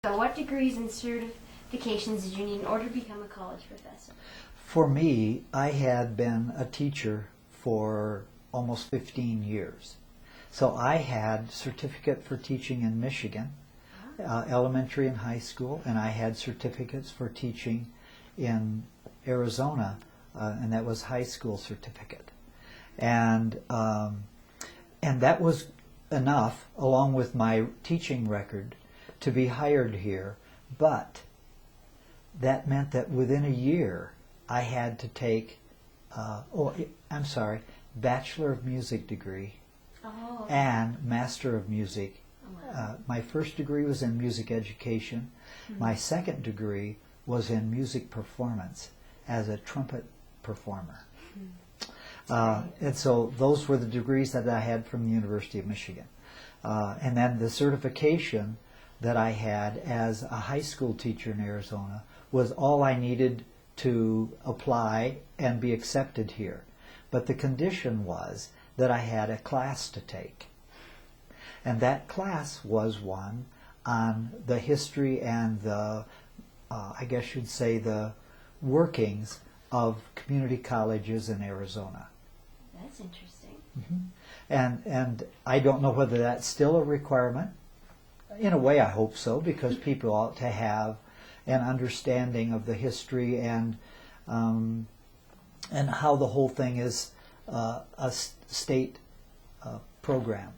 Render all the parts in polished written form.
So what degrees and certifications did you need in order to become a college professor? For me, I had been a teacher for almost 15 years. So I had certificate for teaching in Michigan, elementary and high school, and I had certificates for teaching in Arizona, and that was high school certificate. And that was enough, along with my teaching record, to be hired here. But that meant that within a year, I had to take, Bachelor of Music degree and Master of Music. My first degree was in music education. My second degree was in music performance as a trumpet performer. And so those were the degrees that I had from the University of Michigan. And then the certification that I had as a high school teacher in Arizona was all I needed to apply and be accepted here. But the condition was that I had a class to take. And that class was one on the history and the, I guess you'd say, the workings of community colleges in Arizona. That's interesting. And I don't know whether that's still a requirement. In a way, I hope so, because people ought to have an understanding of the history and how the whole thing is a state program.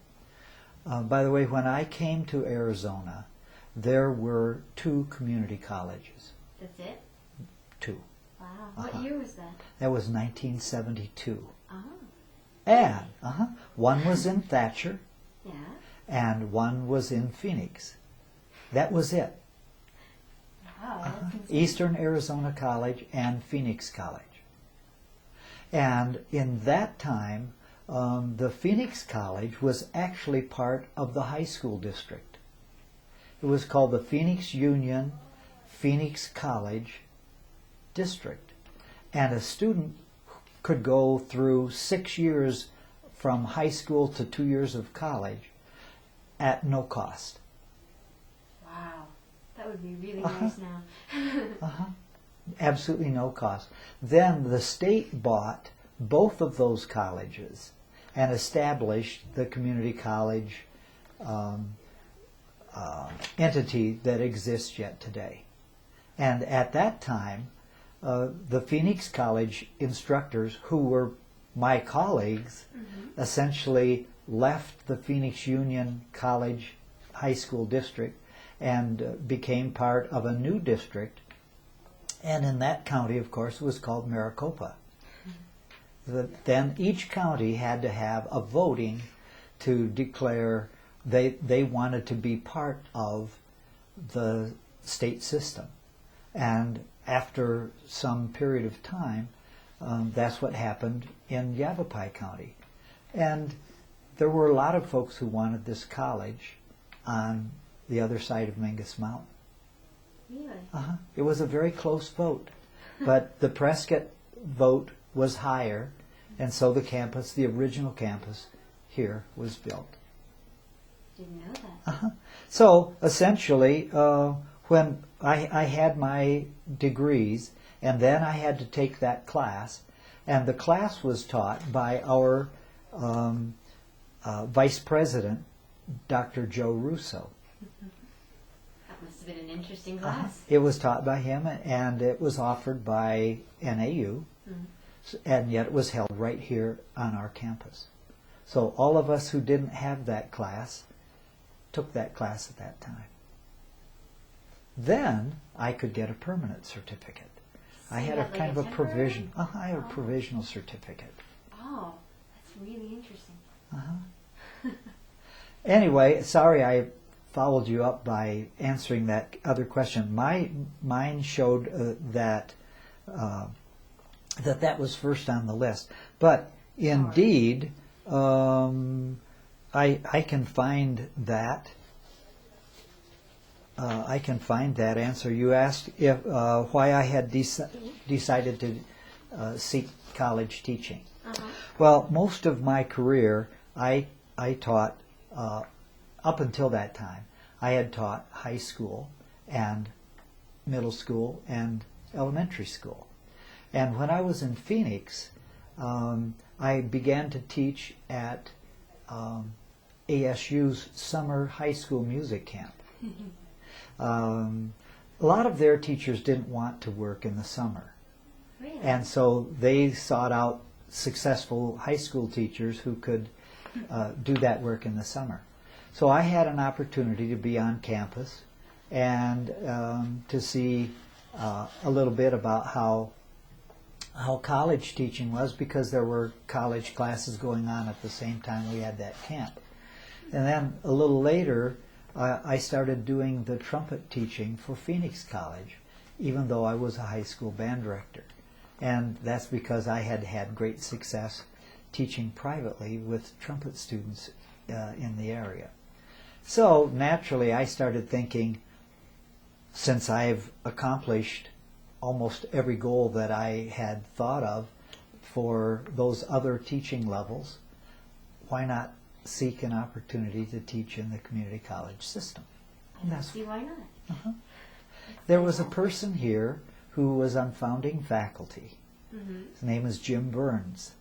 By the way, when I came to Arizona, there were 2 community colleges. That's it? 2. Wow. What year was that? That was 1972. Oh. And one was in Thatcher, Yeah. and one was in Phoenix. That was it. Wow. That's insane. Eastern Arizona College and Phoenix College. And in that time, the Phoenix College was actually part of the high school district. It was called the Phoenix Union Phoenix College District. And a student could go through 6 years from high school to 2 years of college at no cost. Wow. That would be really nice now. Absolutely no cost. Then the state bought both of those colleges and established the community college entity that exists yet today. And at that time, the Phoenix College instructors, who were my colleagues, essentially left the Phoenix Union College High School District and became part of a new district. And in that county, of course, it was called Maricopa. Then each county had to have a voting to declare they wanted to be part of the state system. And after some period of time, that's what happened in Yavapai County. And there were a lot of folks who wanted this college on the other side of Mingus Mountain. Really? It was a very close vote, but the Prescott vote was higher, and so the campus, the original campus here, was built. Didn't know that. So essentially, when I had my degrees, and then I had to take that class, and the class was taught by our vice president, Dr. Joe Russo. That must have been an interesting class. It was taught by him, and it was offered by NAU, and yet it was held right here on our campus. So all of us who didn't have that class took that class at that time. Then I could get a permanent certificate. So I had you a had kind like of a a provision. temporary? I had a provisional certificate. Oh, that's really interesting. Anyway, sorry I followed you up by answering that other question. Mine showed that that was first on the list. But indeed, I can find that. I can find that answer. You asked if why I had decided to seek college teaching. Well, most of my career, I taught up until that time. I had taught high school and middle school and elementary school. And when I was in Phoenix, I began to teach at ASU's summer high school music camp. A lot of their teachers didn't want to work in the summer. Really? And so they sought out successful high school teachers who could do that work in the summer. So I had an opportunity to be on campus and to see a little bit about how college teaching was, because there were college classes going on at the same time we had that camp. And then a little later, I started doing the trumpet teaching for Phoenix College, even though I was a high school band director. And that's because I had had great success teaching privately with trumpet students in the area. So naturally I started thinking, since I've accomplished almost every goal that I had thought of for those other teaching levels, why not seek an opportunity to teach in the community college system? I don't see why not. Uh-huh. There was a person here who was on founding faculty. Mm-hmm. His name is Jim Burns.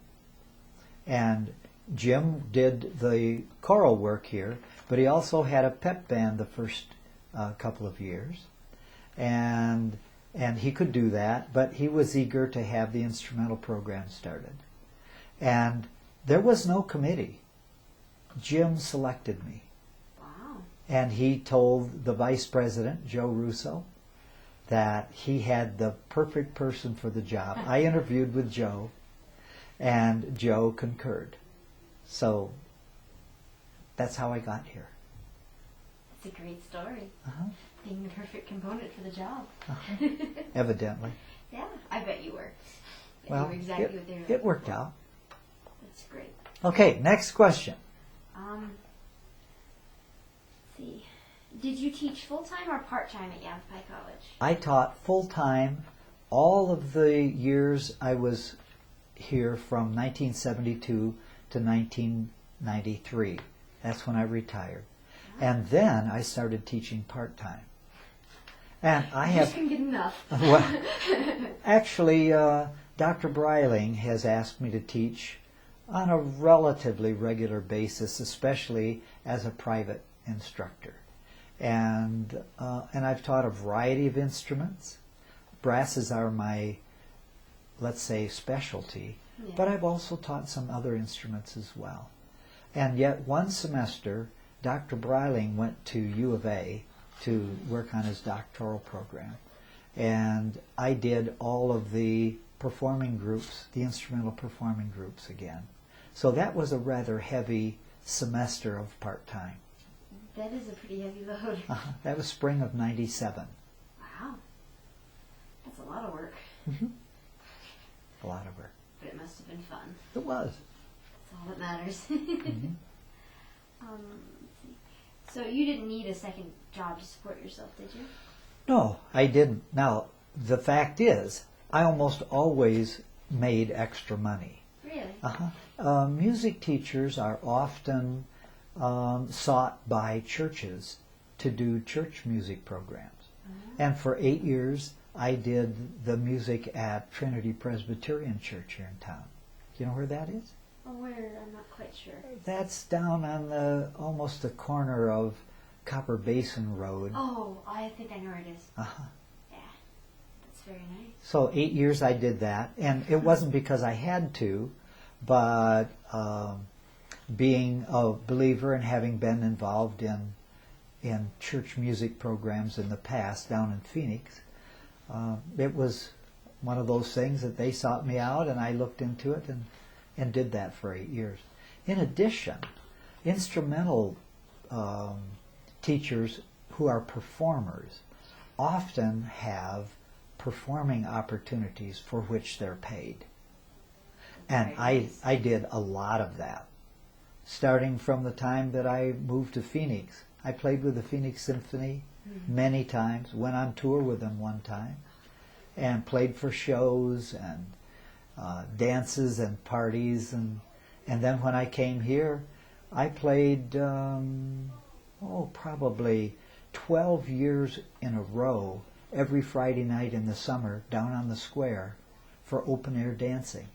And Jim did the choral work here, but he also had a pep band the first couple of years. And he could do that, but he was eager to have the instrumental program started. And there was no committee. Jim selected me. Wow. And he told the vice president, Joe Russo, that he had the perfect person for the job. I interviewed with Joe, and Joe concurred. So that's how I got here. That's a great story. Uh-huh. Being the perfect component for the job. Uh-huh. Evidently. Yeah, I bet you were. Well, you were exactly what they were looking it worked for. out. That's great. Okay, next question. Let's see. Did you teach full-time or part-time at Yavapai College? I taught full-time all of the years I was here from 1972 to 1993. That's when I retired. And then I started teaching part-time. And I You just have... couldn't get enough. Well, actually, Dr. Breiling has asked me to teach on a relatively regular basis, especially as a private instructor. And I've taught a variety of instruments. Brasses are my, let's say, specialty, Yeah. but I've also taught some other instruments as well. And yet one semester, Dr. Breiling went to U of A to work on his doctoral program. And I did all of the performing groups, the instrumental performing groups again. So that was a rather heavy semester of part-time. That is a pretty heavy load. That was spring of '97. Wow. That's a lot of work. Mm-hmm. A lot of work. But it must have been fun. It was. That's all that matters. Mm-hmm. Let's see. So you didn't need a second job to support yourself, did you? No, I didn't. Now, the fact is, I almost always made extra money. Really? Music teachers are often sought by churches to do church music programs. And for 8 years, I did the music at Trinity Presbyterian Church here in town. Do you know where that is? Oh, where? I'm not quite sure. That's down on almost the corner of Copper Basin Road. Oh, I think I know where it is. Uh-huh. Yeah. That's very nice. So 8 years I did that, and it wasn't because I had to, but being a believer and having been involved in church music programs in the past down in Phoenix, it was one of those things that they sought me out, and I looked into it and did that for 8 years. In addition, instrumental teachers who are performers often have performing opportunities for which they're paid. And I did a lot of that. Starting from the time that I moved to Phoenix. I played with the Phoenix Symphony many times, went on tour with them one time, and played for shows and dances and parties. And then when I came here, I played, probably 12 years in a row, every Friday night in the summer, down on the square for open-air dancing.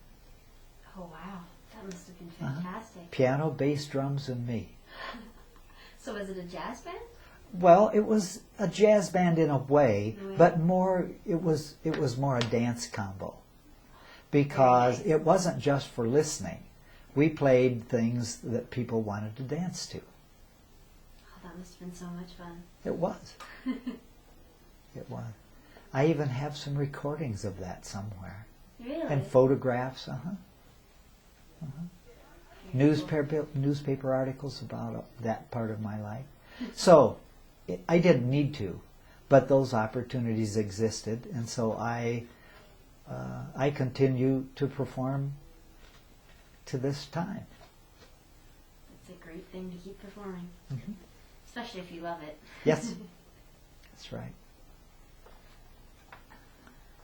Oh, wow. That must have been fantastic. Piano, bass, drums, and me. So was it a jazz band? Well, it was a jazz band in a way, Yeah. but more it was more a dance combo, because Very nice. it wasn't just for listening. We played things that people wanted to dance to. Oh, that must have been so much fun. It was. It was. I even have some recordings of that somewhere, Really? and photographs. Very cool. Newspaper articles about that part of my life. So I didn't need to, but those opportunities existed, and so I continue to perform to this time. It's a great thing to keep performing, Mhm. especially if you love it. Yes, that's right.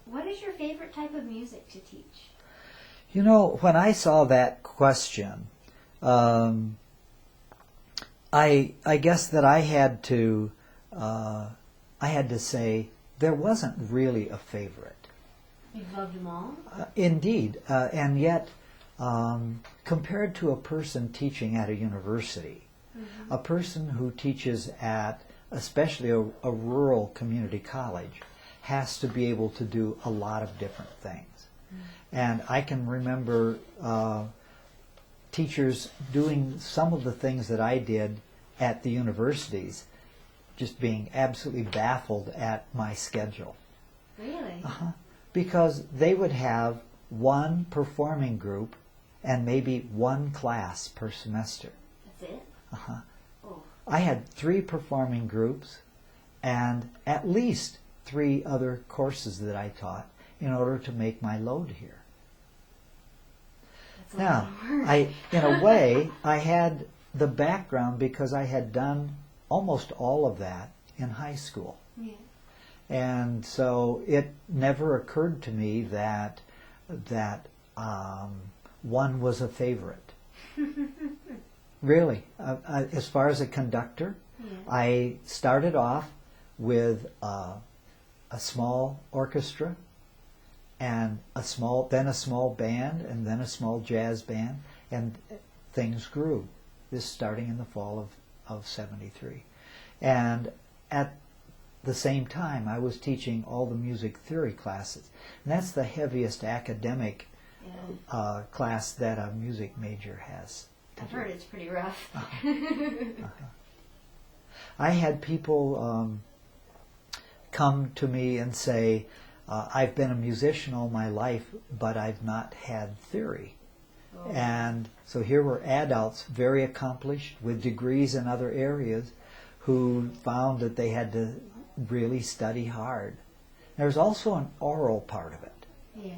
What is your favorite type of music to teach? You know, when I saw that question, I guess that I had to say there wasn't really a favorite. You loved them all? Indeed, and yet, compared to a person teaching at a university, a person who teaches at especially a rural community college has to be able to do a lot of different things. And I can remember teachers doing some of the things that I did at the universities, just being absolutely baffled at my schedule. Really? Because they would have one performing group and maybe one class per semester. That's it? Oh. I had 3 performing groups and at least 3 other courses that I taught in order to make my load here. That's a Now, lot of work. in a way, I had the background because I had done almost all of that in high school. Yeah. And so it never occurred to me that one was a favorite. Really, as far as a conductor, Yeah. I started off with a small orchestra, and then a small band, and then a small jazz band, and things grew. This starting in the fall of '73, and at the same time I was teaching all the music theory classes, and that's the heaviest academic Yeah. class that a music major has. I've heard it's pretty rough. I had people come to me and say, I've been a musician all my life, but I've not had theory. Oh. And so here were adults, very accomplished, with degrees in other areas, who found that they had to really study hard. There's also an oral part of it. Yeah.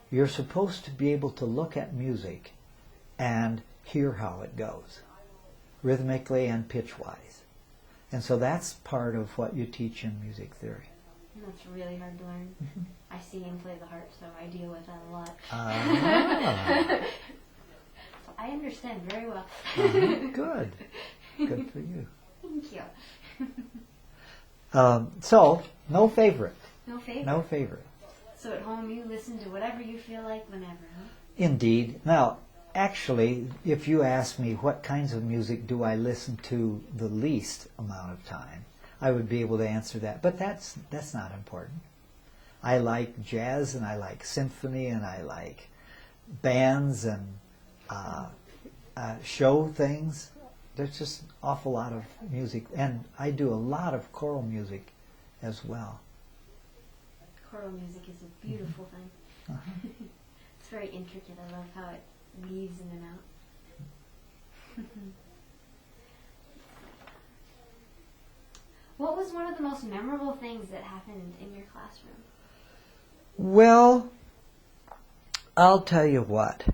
You're supposed to be able to look at music and hear how it goes, rhythmically and pitch-wise. And so that's part of what you teach in music theory. That's really hard to learn. I sing and play the harp, so I deal with that a lot. So I understand very well. Good. Good for you. Thank you. So, no favorite. No favorite. No favorite. So at home you listen to whatever you feel like whenever, huh? Indeed. Now, actually, if you ask me what kinds of music do I listen to the least amount of time, I would be able to answer that. But that's not important. I like jazz, and I like symphony, and I like bands and show things. There's just an awful lot of music, and I do a lot of choral music as well. Choral music is a beautiful thing. It's very intricate. I love how it weaves in and out. What was one of the most memorable things that happened in your classroom? Well, I'll tell you what.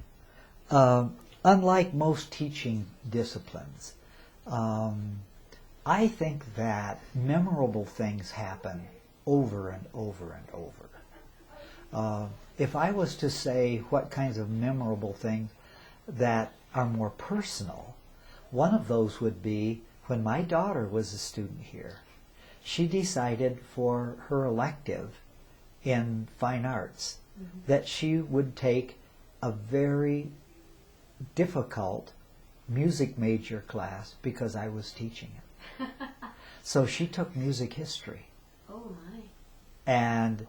Unlike most teaching disciplines, I think that memorable things happen over and over and over. If I was to say what kinds of memorable things that are more personal, one of those would be when my daughter was a student here, she decided for her elective in fine arts that she would take a very difficult music major class because I was teaching it. So she took music history. Oh my. And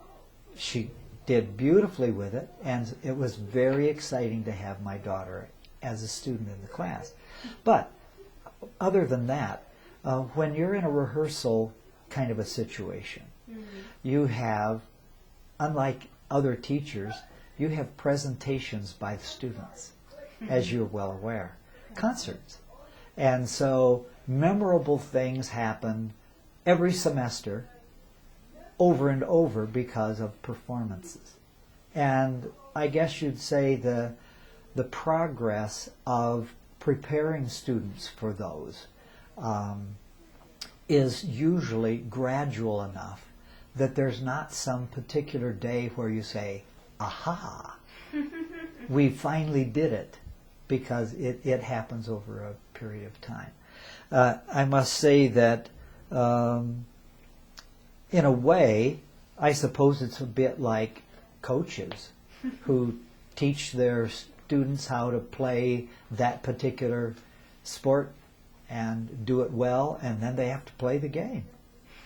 she did beautifully with it, and it was very exciting to have my daughter as a student in the class. But other than that, when you're in a rehearsal kind of a situation, you have, unlike other teachers, you have presentations by the students, as you're well aware, concerts. And so memorable things happen every semester over and over because of performances. And I guess you'd say the progress of preparing students for those is usually gradual enough that there's not some particular day where you say, aha, we finally did it, because it happens over a period of time. I must say that in a way, I suppose it's a bit like coaches who teach their students how to play that particular sport and do it well, and then they have to play the game.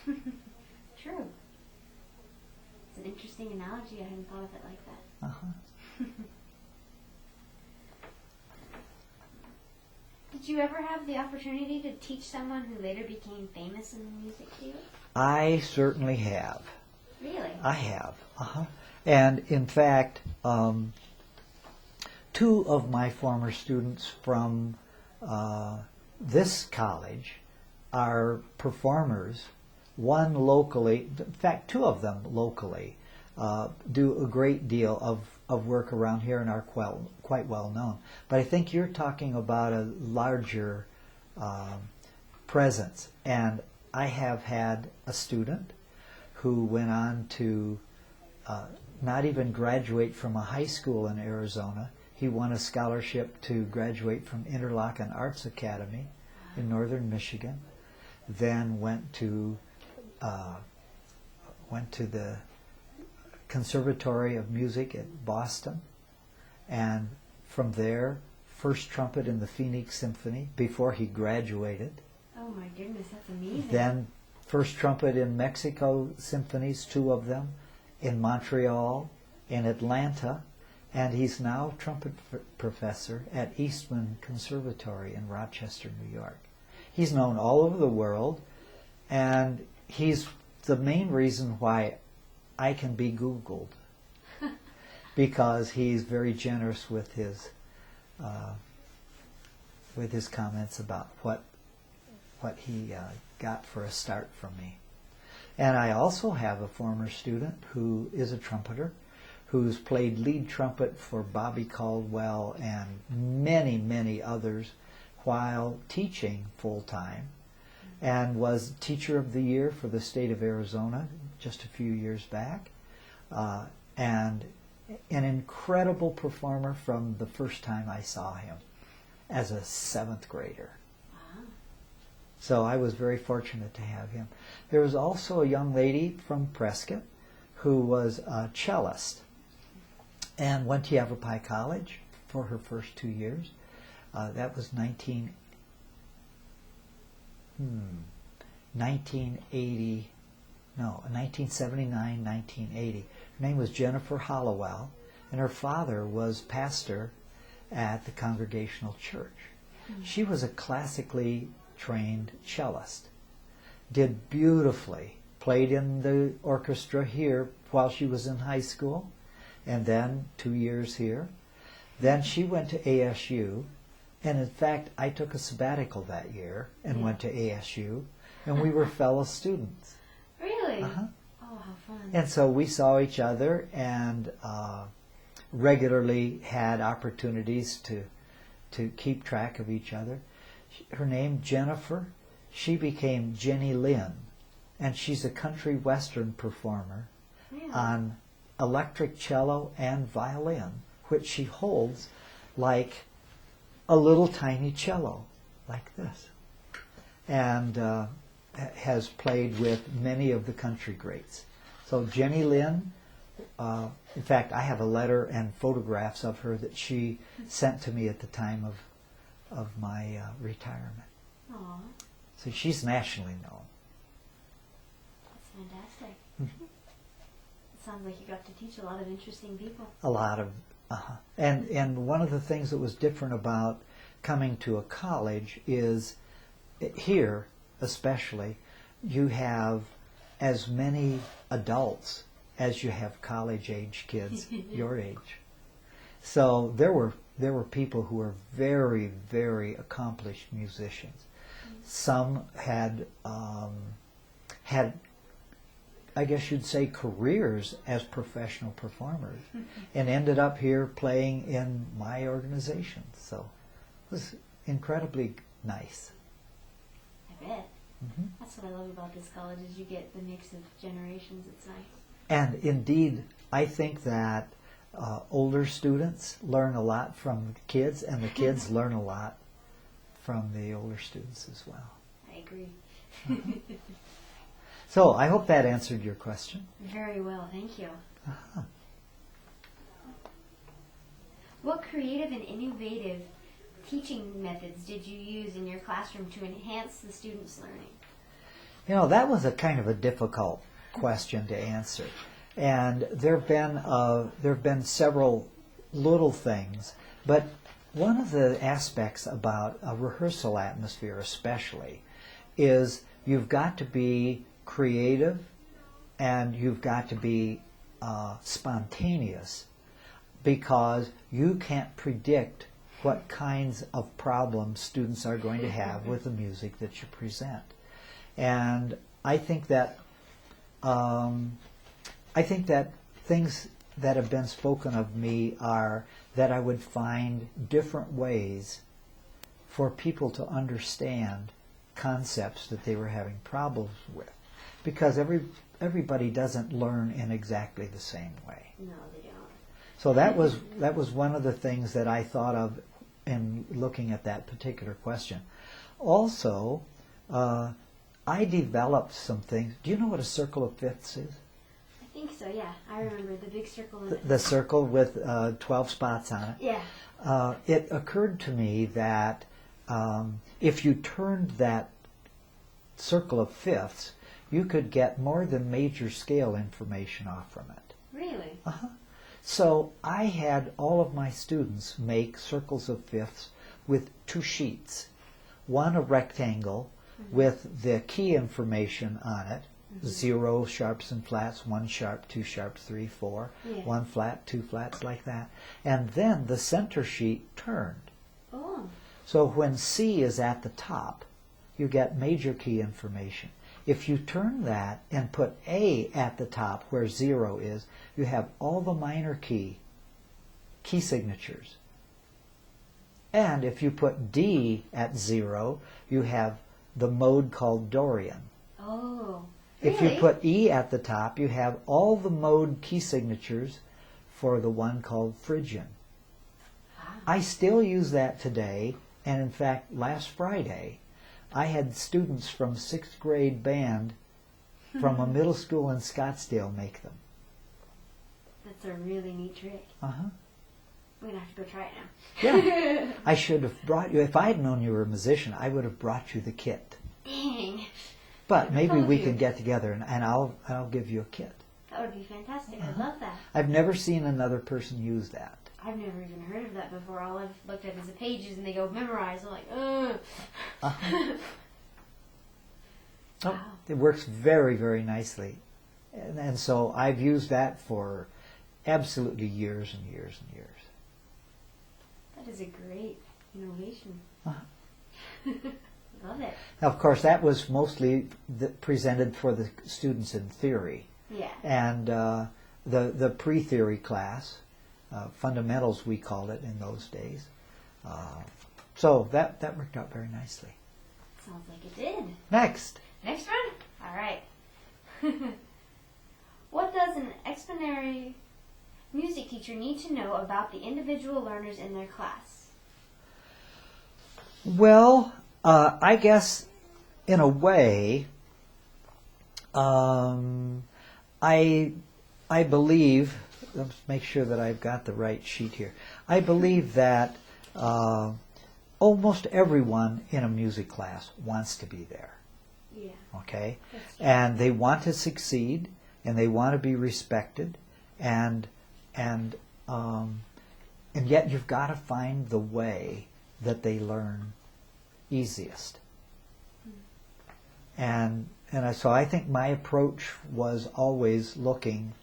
True. It's an interesting analogy. I hadn't thought of it like that. Uh-huh. Did you ever have the opportunity to teach someone who later became famous in the music field? I certainly have. Really? I have. Uh-huh. And in fact, two of my former students from this college are performers, one locally, in fact two of them locally, do a great deal of work around here and are quite well known. But I think you're talking about a larger presence. And I have had a student who went on to not even graduate from a high school in Arizona. He won a scholarship to graduate from Interlochen Arts Academy in northern Michigan. Then went to the Conservatory of Music at Boston, and from there, first trumpet in the Phoenix Symphony before he graduated. Oh my goodness, that's amazing. Then first trumpet in Mexico symphonies, two of them, in Montreal, in Atlanta, and he's now trumpet professor at Eastman Conservatory in Rochester, New York. He's known all over the world, and he's the main reason why I can be Googled, because he's very generous with his comments about what he got for a start from me. And I also have a former student who is a trumpeter, who's played lead trumpet for Bobby Caldwell and many, many others while teaching full-time, and was Teacher of the Year for the state of Arizona just a few years back, and an incredible performer from the first time I saw him as a 7th grader. Wow. So I was very fortunate to have him. There was also a young lady from Prescott who was a cellist and went to Yavapai College for her first 2 years. That was 1979, 1980. Her name was Jennifer Hollowell, and her father was pastor at the Congregational Church. She was a classically trained cellist, did beautifully, played in the orchestra here while she was in high school, and then 2 years here. Then she went to ASU, and in fact I took a sabbatical that year and went to ASU, and we were fellow students. Really? Uh-huh. Oh, how fun. And so we saw each other and regularly had opportunities to keep track of each other. Her name, Jennifer, she became Jenny Lynn, and she's a country western performer on electric cello and violin, which she holds like a little tiny cello, like this. And has played with many of the country greats. So Jenny Lind, in fact, I have a letter and photographs of her that she sent to me at the time of my retirement. Aw, So she's nationally known. that's fantastic. It sounds like you got to teach a lot of interesting people. A lot of, and one of the things that was different about coming to a college is here, especially, you have as many adults as you have college-age kids your age. So there were people who were very, very accomplished musicians. Some had I guess you'd say, careers as professional performers, and ended up here playing in my organization. So it was incredibly nice. I bet. That's what I love about this college, is you get the mix of generations. It's nice. And indeed, I think that older students learn a lot from the kids, and the kids learn a lot from the older students as well. I agree. So I hope that answered your question. Very well, thank you. What creative and innovative teaching methods did you use in your classroom to enhance the students' learning? You know, that was a kind of a difficult question to answer. And there have been several little things, but one of the aspects about a rehearsal atmosphere especially is you've got to be creative and you've got to be spontaneous, because you can't predict what kinds of problems students are going to have with the music that you present. And I think that things that have been spoken of me are that I would find different ways for people to understand concepts that they were having problems with, because everybody doesn't learn in exactly the same way. No, they don't. So that was one of the things that I thought of in looking at that particular question. Also, I developed some things. Do you know what a circle of fifths is? I think so, yeah. I remember the big circle. The circle with 12 spots on it. Yeah. It occurred to me that if you turned that circle of fifths, you could get more than major scale information off from it. Really? So I had all of my students make circles of fifths with two sheets. One a rectangle with the key information on it, 0 sharps and flats, 1 sharp, 2 sharps, 3, 4, 1 flat, 2 flats, like that. And then the center sheet turned. Oh. So when C is at the top, you get major key information. If you turn that and put A at the top where 0 is, you have all the minor key signatures. And if you put D at 0, you have the mode called Dorian. Oh. If you put E at the top, you have all the mode key signatures for the one called Phrygian. Wow. I still use that today, and in fact, last Friday, I had students from 6th grade band from a middle school in Scottsdale make them. That's a really neat trick. We're going to have to go try it now. Yeah. I should have brought you, if I had known you were a musician, I would have brought you the kit. Dang. But maybe we can get together and I'll give you a kit. That would be fantastic. I love that. I've never seen another person use that. I've never even heard of that before. All I've looked at is the pages and they go memorize. I'm like, ugh. Wow. It works very, very nicely. And so I've used that for absolutely years and years and years. That is a great innovation. Love it. Now, of course, that was mostly presented for the students in theory. Yeah. And the pre-theory class, fundamentals we called it in those days. So that worked out very nicely. Sounds like it did. Next. Next one? All right. What does an extraordinary music teacher need to know about the individual learners in their class? Well, I guess in a way, I believe, let's make sure that I've got the right sheet here. I believe that almost everyone in a music class wants to be there. Yeah. Okay? That's true. And they want to succeed, and they want to be respected, and yet you've got to find the way that they learn easiest. So I think my approach was always looking,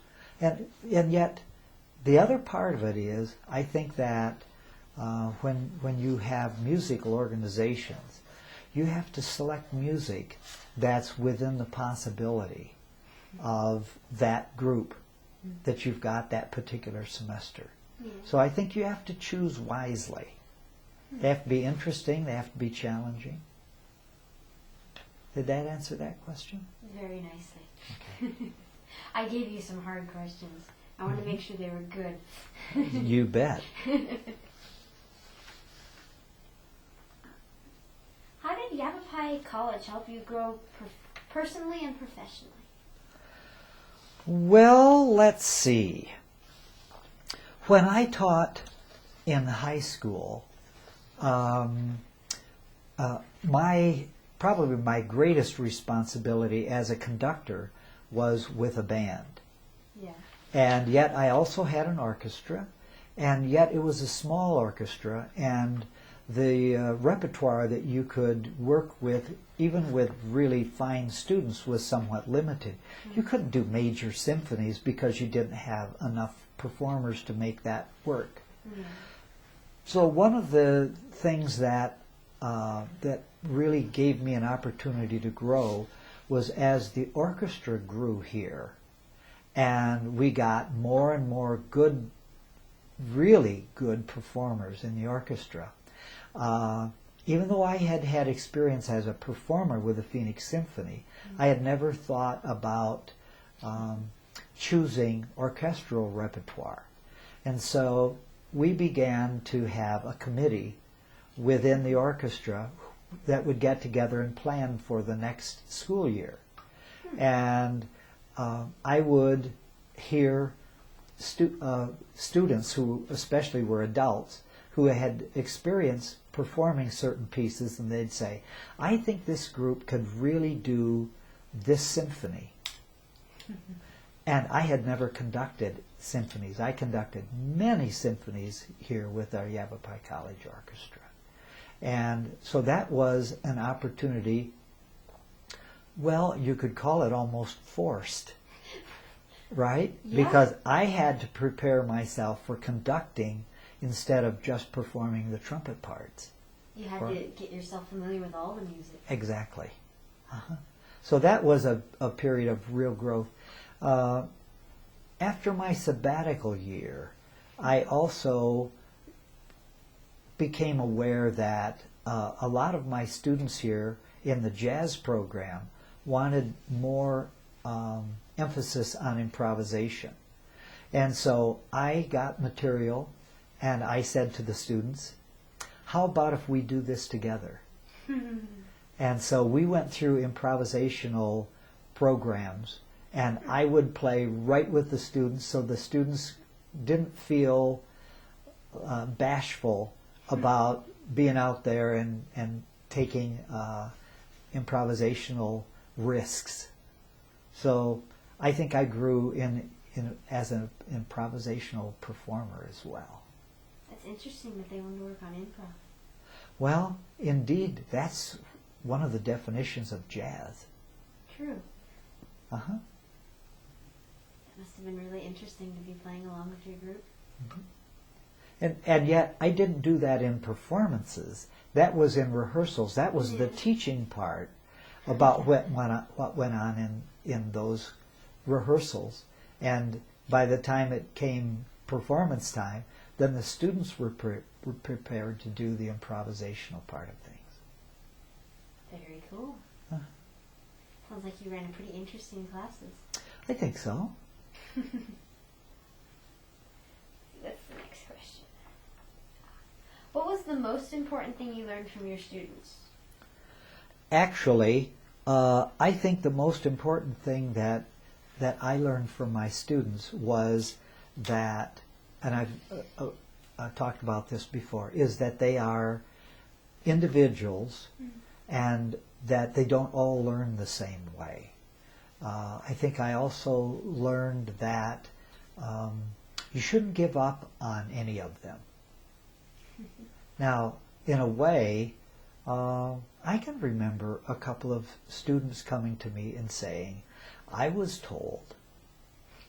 and yet the other part of it is, I think that when you have musical organizations, you have to select music that's within the possibility of that group that you've got that particular semester. Yeah. So I think you have to choose wisely. They have to be interesting, they have to be challenging. Did that answer that question? Very nicely. Okay. I gave you some hard questions. I want to make sure they were good. You bet. How did Yavapai College help you grow personally and professionally? Well, let's see. When I taught in high school, probably my greatest responsibility as a conductor was with a band. Yeah. And yet I also had an orchestra, and yet it was a small orchestra, and the repertoire that you could work with, even with really fine students, was somewhat limited. Mm-hmm. You couldn't do major symphonies because you didn't have enough performers to make that work. Mm-hmm. So one of the things that really gave me an opportunity to grow was as the orchestra grew here, and we got more and more good, really good performers in the orchestra. Even though I had had experience as a performer with the Phoenix Symphony, I had never thought about choosing orchestral repertoire. And so we began to have a committee within the orchestra that would get together and plan for the next school year. And I would hear students who especially were adults who had experienced performing certain pieces, and they'd say, I think this group could really do this symphony. And I had never conducted symphonies. I conducted many symphonies here with our Yavapai College Orchestra. And so that was an opportunity, well, you could call it almost forced, right? Yeah. Because I had to prepare myself for conducting instead of just performing the trumpet parts. You had to get yourself familiar with all the music. Exactly. Uh-huh. So that was a period of real growth. After my sabbatical year, I also became aware that a lot of my students here in the jazz program wanted more emphasis on improvisation. And so I got material, and I said to the students, how about if we do this together? And so we went through improvisational programs, and I would play right with the students so the students didn't feel bashful about being out there and taking improvisational risks. So I think I grew in as an improvisational performer as well. That's interesting that they want to work on improv. Well, indeed, that's one of the definitions of jazz. True. Uh-huh. That must have been really interesting to be playing along with your group. Mm-hmm. And yet, I didn't do that in performances. That was in rehearsals. That was the teaching part about what went on in those rehearsals. And by the time it came performance time, then the students were prepared to do the improvisational part of things. Very cool. Sounds like you ran a pretty interesting classes. I think so. What's the next question? What was the most important thing you learned from your students? Actually, I think the most important thing that I learned from my students was that, and I've talked about this before, is that they are individuals and that they don't all learn the same way. I think I also learned that you shouldn't give up on any of them. Now, in a way, I can remember a couple of students coming to me and saying, I was told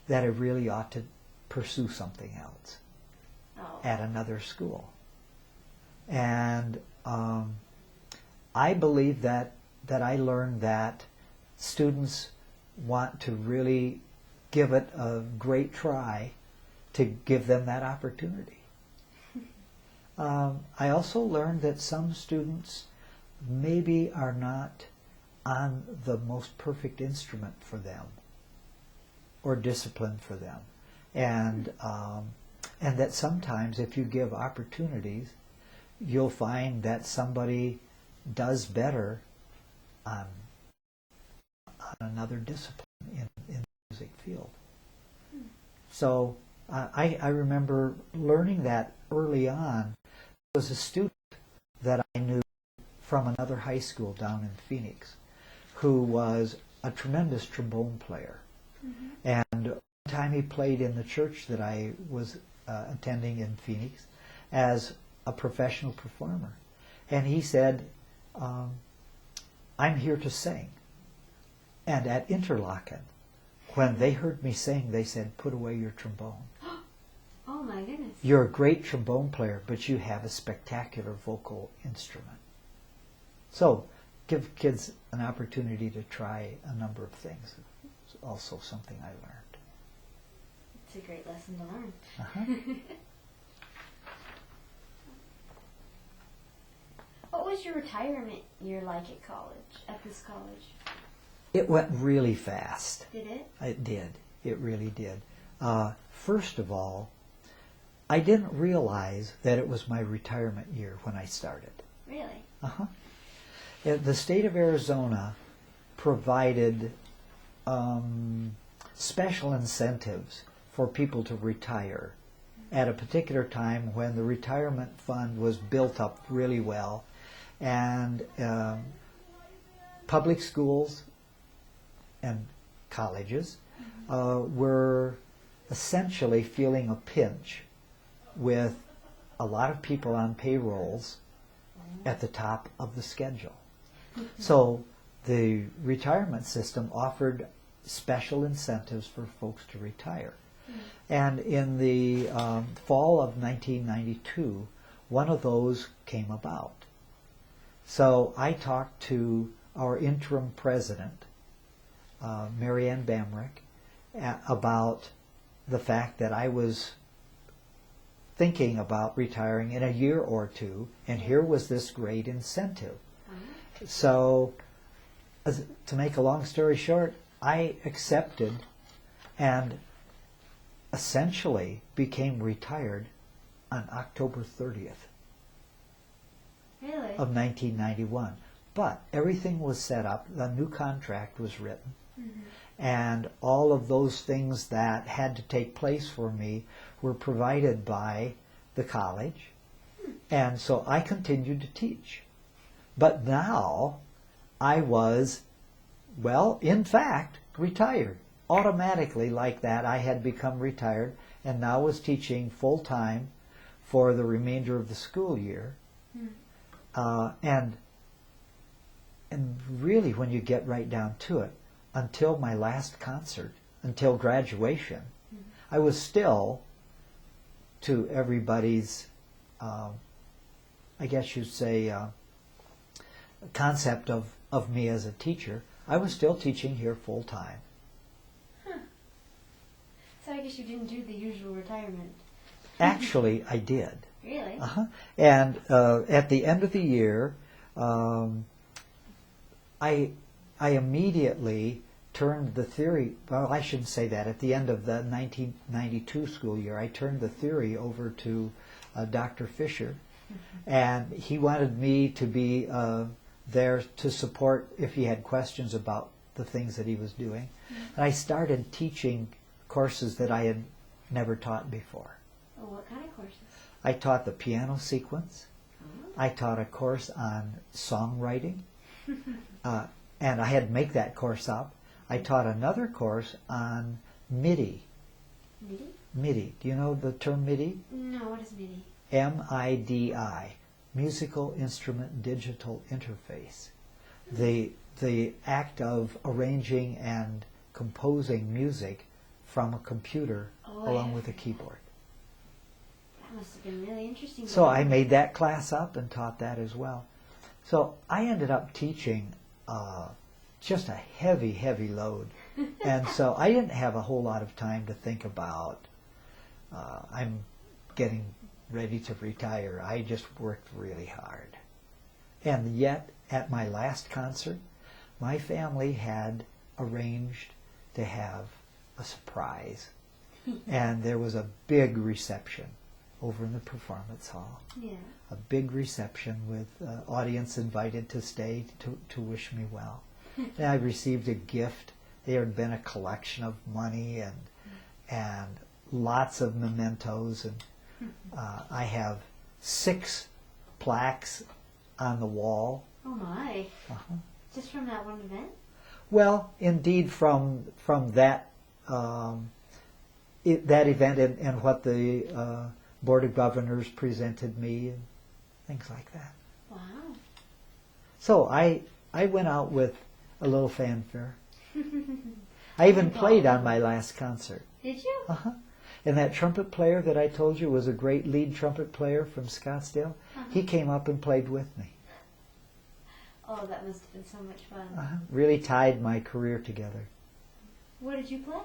that I really ought to pursue something else at another school. And I believe that I learned that students want to really give it a great try to give them that opportunity. I also learned that some students maybe are not on the most perfect instrument for them or discipline for them. And that sometimes if you give opportunities, you'll find that somebody does better on another discipline in the music field. So I remember learning that early on. There was a student that I knew from another high school down in Phoenix who was a tremendous trombone player. And one time he played in the church that I was attending in Phoenix as a professional performer. And he said, I'm here to sing. And at Interlaken, when they heard me sing, they said, put away your trombone. Oh my goodness. You're a great trombone player, but you have a spectacular vocal instrument. So, give kids an opportunity to try a number of things. It's also something I learned. It's a great lesson to learn. What was your retirement year like at college, at this college? It went really fast. Did it? It did. It really did. First of all, I didn't realize that it was my retirement year when I started. Really? The state of Arizona provided special incentives for people to retire at a particular time when the retirement fund was built up really well, and public schools and colleges were essentially feeling a pinch with a lot of people on payrolls at the top of the schedule. So the retirement system offered special incentives for folks to retire. And in the fall of 1992, one of those came about. So I talked to our interim president, Mary Ann Bamrick, about the fact that I was thinking about retiring in a year or two, and here was this great incentive. So, to make a long story short, I accepted and essentially became retired on October 30th of 1991. But everything was set up, the new contract was written, and all of those things that had to take place for me were provided by the college, and so I continued to teach. But now I was, well, in fact, retired. Automatically like that, I had become retired and now was teaching full-time for the remainder of the school year. And really, when you get right down to it, until my last concert, until graduation, I was still, to everybody's, I guess you'd say, concept of me as a teacher, I was still teaching here full-time. So I guess you didn't do the usual retirement. Actually, I did. Really? And at the end of the year, I immediately turned the theory, well, I shouldn't say that. At the end of the 1992 school year, I turned the theory over to Dr. Fisher, and he wanted me to be there to support if he had questions about the things that he was doing. And I started teaching courses that I had never taught before. Oh, what kind of courses? I taught the piano sequence. Oh. I taught a course on songwriting. And I had to make that course up. I taught another course on MIDI. MIDI? MIDI. Do you know the term MIDI? No, what is MIDI? MIDI. Musical Instrument Digital Interface. The act of arranging and composing music from a computer along with a keyboard. That must have been really interesting. So I made that class up and taught that as well. So I ended up teaching just a heavy, heavy load. And so I didn't have a whole lot of time to think about, I'm getting ready to retire. I just worked really hard. And yet, at my last concert, my family had arranged to have a surprise. And there was a big reception over in the performance hall. Yeah. A big reception with audience invited to stay to wish me well. And I received a gift. There had been a collection of money and lots of mementos. And I have 6 plaques on the wall. Oh my. Just from that one event? Well, indeed, from that that event and what the Board of Governors presented me and things like that. Wow. So I went out with a little fanfare. I even played on my last concert. Did you? And that trumpet player that I told you was a great lead trumpet player from Scottsdale, he came up and played with me. Oh, that must have been so much fun. Really tied my career together. What did you play?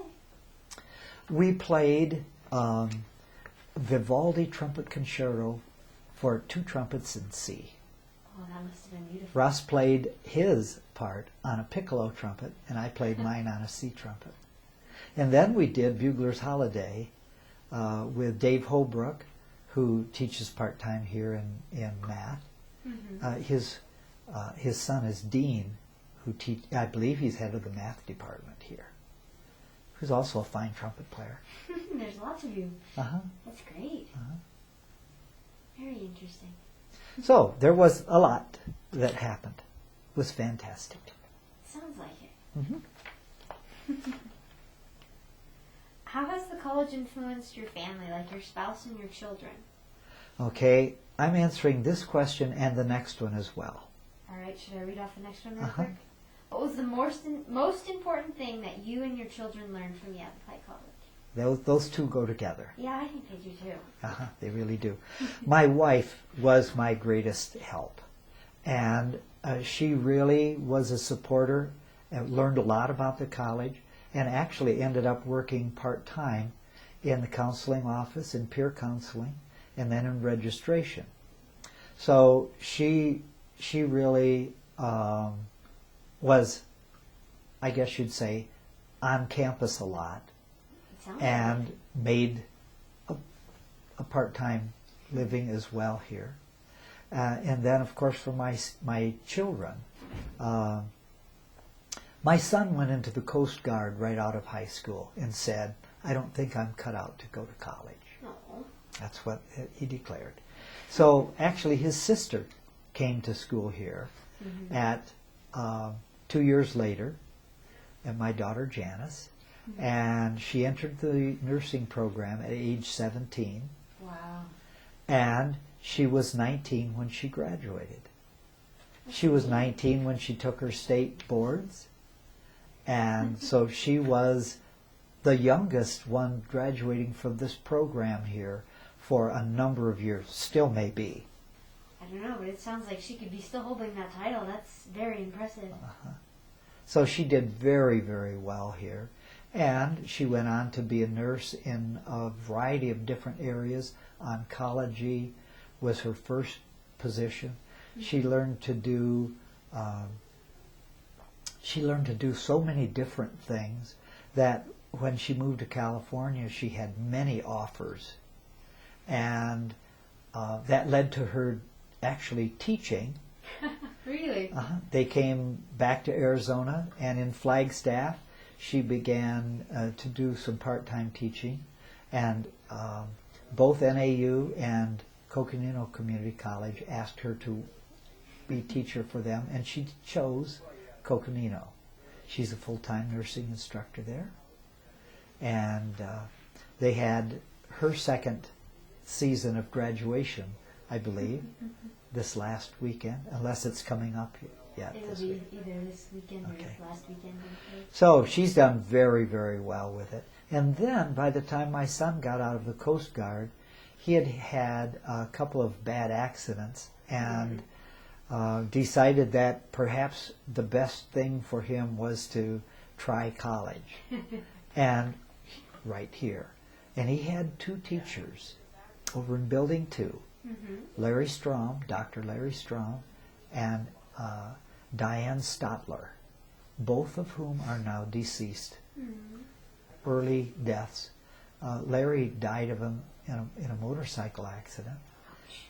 We played Vivaldi Trumpet Concerto for 2 trumpets in C. Oh, that must have been beautiful. Russ played his part on a piccolo trumpet, and I played mine on a C trumpet. And then we did Bugler's Holiday with Dave Holbrook, who teaches part-time here in math. His son is Dean, who I believe he's head of the math department here, who's also a fine trumpet player. There's lots of you. That's great. Very interesting. So there was a lot that happened. It was fantastic. Sounds like it. How has the college influenced your family, like your spouse and your children? Okay, I'm answering this question and the next one as well. All right, should I read off the next one real quick? What was the most important thing that you and your children learned from Yavapai College? Those two go together. Yeah, I think they do too. They really do. My wife was my greatest help. And she really was a supporter and learned a lot about the college and actually ended up working part-time in the counseling office, in peer counseling, and then in registration. So she really was, I guess you'd say, on campus a lot and made a part-time living as well here. And then, of course, for my children, my son went into the Coast Guard right out of high school and said, I don't think I'm cut out to go to college. Aww. That's what he declared. So actually his sister came to school here at 2 years later, and my daughter Janice, and she entered the nursing program at age 17. Wow. And she was 19 when she graduated. She was 19 when she took her state boards, and so she was the youngest one graduating from this program here for a number of years, still may be. I don't know, but it sounds like she could be still holding that title. That's very impressive. So she did very, very well here. And she went on to be a nurse in a variety of different areas. Oncology was her first position. She learned to do so many different things that when she moved to California, she had many offers. And that led to her actually teaching. Really? Really? They came back to Arizona, and in Flagstaff, she began to do some part-time teaching, and both NAU and Coconino Community College asked her to be teacher for them, and she chose Coconino. She's a full-time nursing instructor there, and they had her second season of graduation, I believe, this last weekend, unless it's coming up yet. It'll this be week. either this weekend or Okay. last weekend. So she's done very, very well with it. And then by the time my son got out of the Coast Guard, he had had a couple of bad accidents and decided that perhaps the best thing for him was to try college. And right here. And he had two teachers over in Building 2, Larry Strom, Dr. Larry Strom, and Diane Stotler, both of whom are now deceased. Early deaths. Larry died of in a motorcycle accident,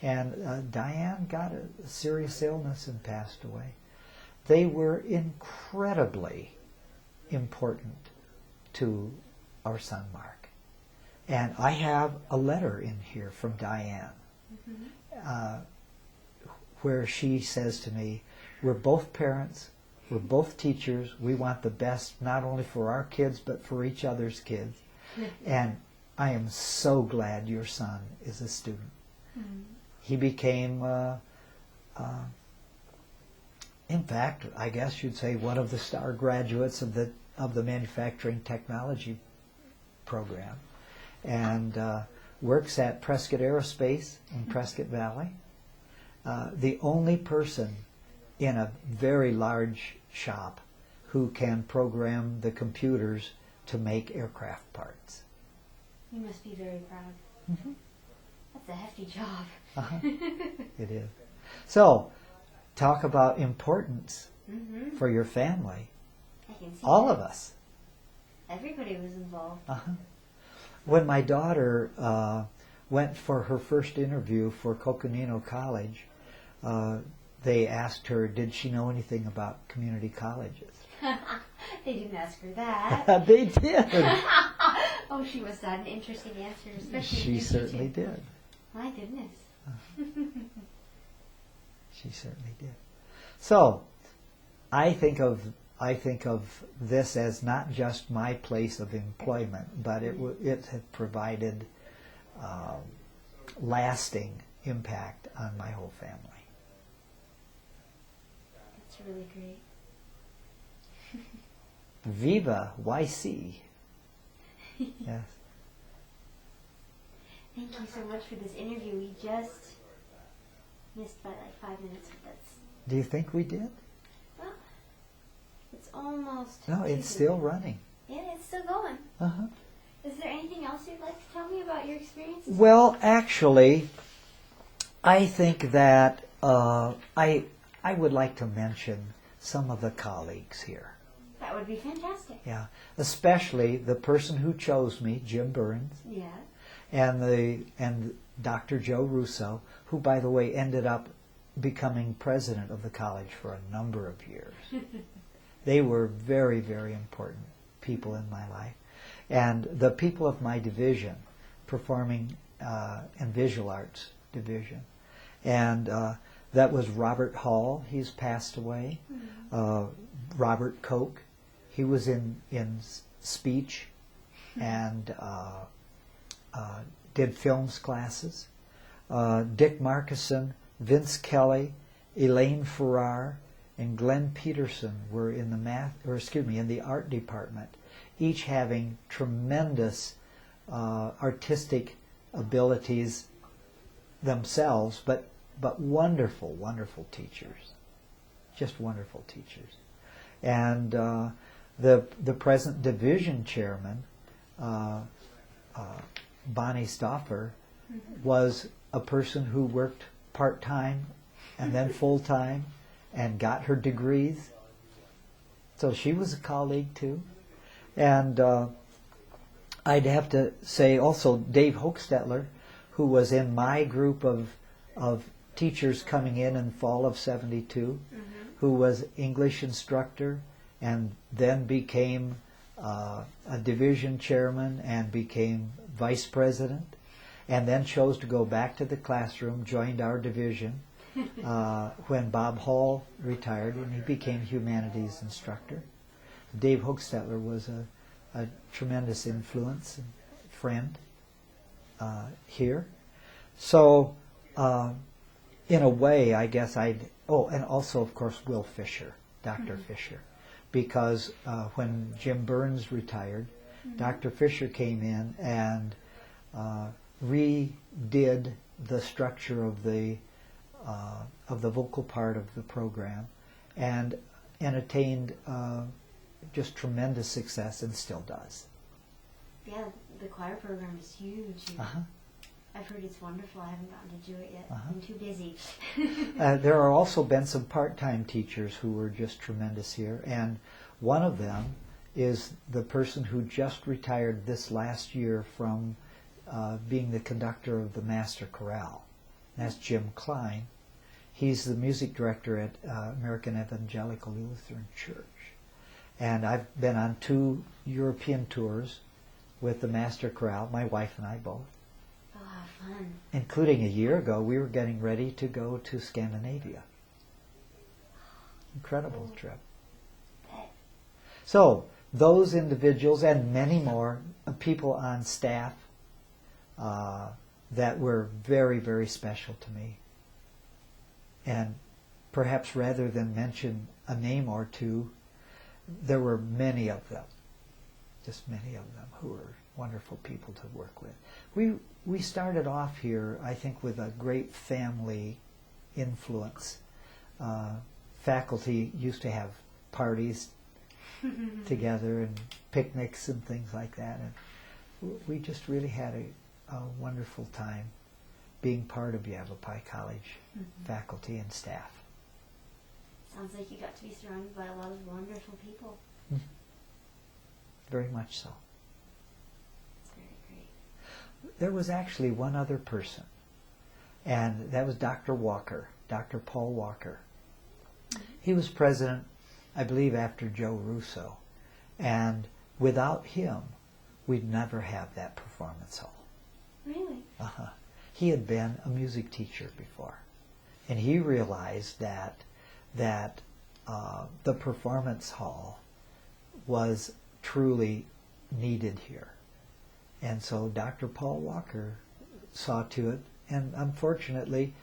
and Diane got a serious illness and passed away. They were incredibly important to our son Mark. And I have a letter in here from Diane where she says to me, we're both parents, we're both teachers, we want the best not only for our kids but for each other's kids. And I am so glad your son is a student. He became, in fact, I guess you'd say one of the star graduates of the manufacturing technology program, and works at Prescott Aerospace in Prescott Valley. The only person in a very large shop who can program the computers to make aircraft parts. You must be very proud. That's a hefty job. It is. So, talk about importance for your family. I can see All that. of us. Everybody was involved. When my daughter went for her first interview for Coconino College, they asked her, did she know anything about community colleges? They didn't ask her that. They did. Oh, she must have had an interesting answer, especially She if you certainly teach it. did. My goodness. She certainly did. So, I think of this as not just my place of employment, but it had provided lasting impact on my whole family. That's really great. Viva YC. Yes. Thank you so much for this interview. We just missed by like 5 minutes, but that's... Do you think we did? Well, it's almost... No, it's still running. Yeah, it's still going. Is there anything else you'd like to tell me about your experiences? Well, actually, I think that I would like to mention some of the colleagues here. That would be fantastic. Yeah, especially the person who chose me, Jim Burns, Yeah. and Dr. Joe Russo, who, by the way, ended up becoming president of the college for a number of years. They were very, very important people in my life. And the people of my division, performing and visual arts division. And that was Robert Hall, he's passed away. Robert Koch, he was in speech and did films classes. Dick Markison, Vince Kelly, Elaine Farrar, and Glenn Peterson were in in the art department, each having tremendous artistic abilities themselves, but wonderful, wonderful teachers, just wonderful teachers. And the present division chairman, Bonnie Stauffer, was a person who worked part-time and then full-time and got her degrees. So she was a colleague too. And I'd have to say also Dave Hochstetler, who was in my group of teachers coming in fall of '72, who was English instructor and then became a division chairman and became vice president, and then chose to go back to the classroom, joined our division when Bob Hall retired, and he became humanities instructor. Dave Hochstetler was a tremendous influence and friend here. So, in a way, I guess and also, of course, Will Fisher, Dr. Fisher, because when Jim Burns retired, Dr. Fisher came in and redid the structure of the vocal part of the program, and attained just tremendous success, and still does. Yeah, the choir program is huge. Uh-huh. I've heard it's wonderful. I haven't gotten to do it yet. Uh-huh. I'm too busy. There are also been some part-time teachers who were just tremendous here, and one of them is the person who just retired this last year from being the conductor of the Master Chorale. That's Jim Klein. He's the music director at American Evangelical Lutheran Church. And I've been on 2 European tours with the Master Chorale, my wife and I both. Oh, how fun. Including a year ago, we were getting ready to go to Scandinavia. Incredible trip. So, those individuals and many more people on staff that were very, very special to me. And perhaps rather than mention a name or two, there were many of them, just many of them, who were wonderful people to work with. We started off here, I think, with a great family influence. Faculty used to have parties together and picnics and things like that, and we just really had a wonderful time being part of Yavapai College faculty and staff. Sounds like you got to be surrounded by a lot of wonderful people. Very much so. That's very great. There was actually one other person, and that was Dr. Walker, Dr. Paul Walker. He was president, I believe, after Joe Russo, and without him, we'd never have that performance hall. Really? Uh-huh. He had been a music teacher before, and he realized that the performance hall was truly needed here. And so Dr. Paul Walker saw to it, and unfortunately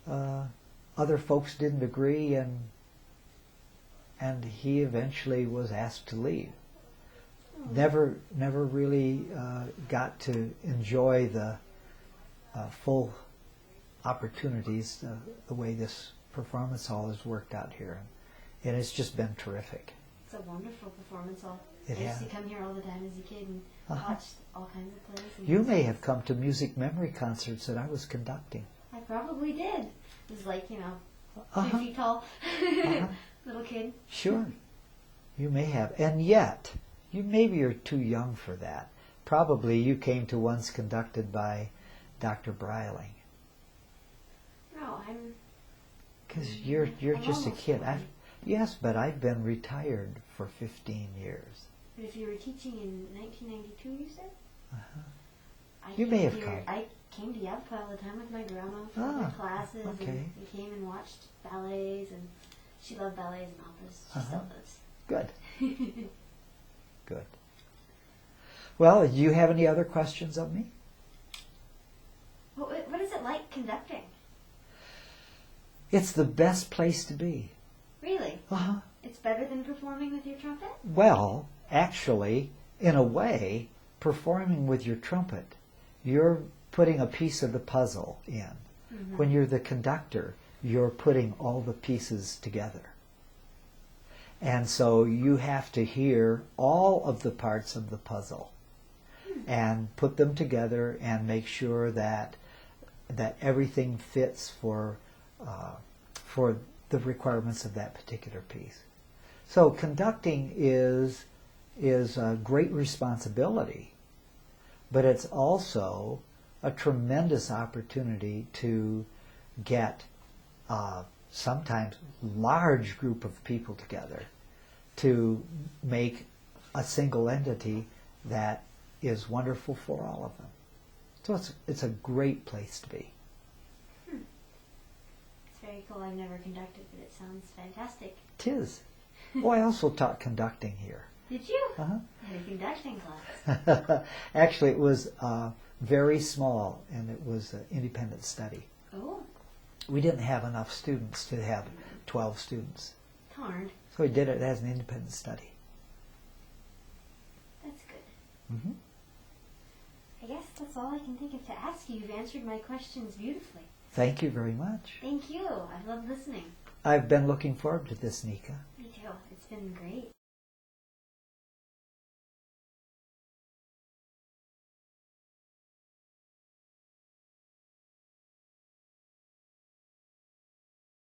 other folks didn't agree, and he eventually was asked to leave. Never really got to enjoy the full opportunities the way this performance hall has worked out here, and it's just been terrific. It's a wonderful performance hall. It I used has. to come here all the time as a kid and watch all kinds of plays. And You may have come to music memory concerts that I was conducting. I probably did. It was like, 2 Uh-huh. feet tall. Little kid. Sure, you may have, and yet maybe you're too young for that. Probably you came to ones conducted by Dr. Breiling. No, I'm... Because you're I'm just a almost kid. 40. Yes, but I've been retired for 15 years. But if you were teaching in 1992, you said? You may have come. I came to Yavapai all the time with my grandma for Ah, my classes, okay. and we came and watched ballets, and she loved ballets and operas. She still does. Good. Good. Well, do you have any other questions of me? What is it like conducting? It's the best place to be. Really? Uh-huh. It's better than performing with your trumpet? Well, actually, in a way, performing with your trumpet, you're putting a piece of the puzzle in. When you're the conductor, you're putting all the pieces together. And so you have to hear all of the parts of the puzzle and put them together and make sure that everything fits for the requirements of that particular piece. So conducting is a great responsibility, but it's also a tremendous opportunity to get sometimes large group of people together to make a single entity that is wonderful for all of them. So it's a great place to be. It's very cool. I've never conducted, but it sounds fantastic. 'Tis. Oh, I also taught conducting here. Did you? Uh-huh. I had a conducting class. Actually, it was very small, and it was an independent study. Oh, We didn't have enough students to have 12 students. darned. So we did it as an independent study. That's good. Mm-hmm. I guess that's all I can think of to ask you. You've answered my questions beautifully. Thank you very much. Thank you. I love listening. I've been looking forward to this, Nika. Me too. It's been great.